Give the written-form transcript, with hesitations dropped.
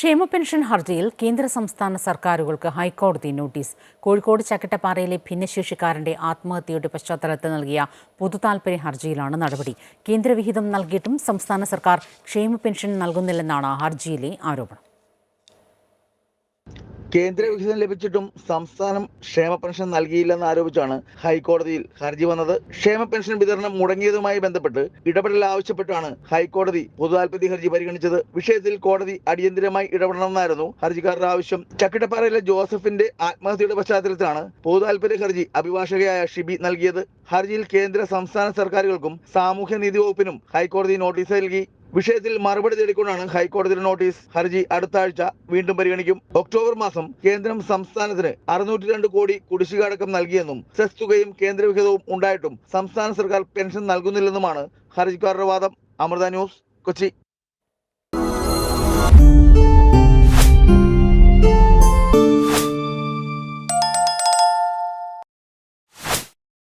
ക്ഷേമ പെൻഷൻ ഹർജിയിൽ കേന്ദ്ര സംസ്ഥാന സർക്കാരുകൾക്ക് ഹൈക്കോടതി നോട്ടീസ്. കോഴിക്കോട് ചക്കിട്ടപ്പാറയിലെ ഭിന്നശേഷിക്കാരന്റെ ആത്മഹത്യയുടെ പശ്ചാത്തലത്തിൽ നൽകിയ പൊതുതാൽപര്യ ഹർജിയിലാണ് നടപടി. കേന്ദ്രവിഹിതം നൽകിയിട്ടും സംസ്ഥാന സർക്കാർ ക്ഷേമ പെൻഷൻ നൽകുന്നില്ലെന്നാണ് ഹർജിയിലെ ആരോപണം. കേന്ദ്രവിഹിതം ലഭിച്ചിട്ടും സംസ്ഥാനം ക്ഷേമ പെൻഷൻ നൽകിയില്ലെന്ന് ആരോപിച്ചാണ് ഹൈക്കോടതിയിൽ ഹർജി വന്നത്. ക്ഷേമ പെൻഷൻ വിതരണം മുടങ്ങിയതുമായി ബന്ധപ്പെട്ട് ഇടപെടൽ ആവശ്യപ്പെട്ടാണ് ഹൈക്കോടതി പൊതുതാൽപര്യ ഹർജി പരിഗണിച്ചത്. വിഷയത്തിൽ കോടതി അടിയന്തരമായി ഇടപെടണമെന്നായിരുന്നു ഹർജിക്കാരുടെ ആവശ്യം. ചക്കിട്ടപ്പാറയിലെ ജോസഫിന്റെ ആത്മഹത്യയുടെ പശ്ചാത്തലത്തിലാണ് പൊതുതാൽപര്യ ഹർജി അഭിഭാഷകയായ ഷിബി നൽകിയത്. ഹർജിയിൽ കേന്ദ്ര സംസ്ഥാന സർക്കാരുകൾക്കും സാമൂഹ്യനീതി വകുപ്പിനും ഹൈക്കോടതി നോട്ടീസ് നൽകി. വിഷയത്തിൽ മറുപടി തേടിക്കൊണ്ടാണ് ഹൈക്കോടതിയുടെ നോട്ടീസ്. ഹർജി അടുത്ത ആഴ്ച വീണ്ടും പരിഗണിക്കും. ഒക്ടോബർ മാസം കേന്ദ്രം സംസ്ഥാനത്തിന് 602 കോടി കുടിശ്ശിക അടക്കം നൽകിയെന്നും സെസ് തുകയും കേന്ദ്രവിഹിതവും ഉണ്ടായിട്ടും സംസ്ഥാന സർക്കാർ പെൻഷൻ നൽകുന്നില്ലെന്നുമാണ് ഹർജിക്കാരുടെ വാദം. അമൃത ന്യൂസ്, കൊച്ചി.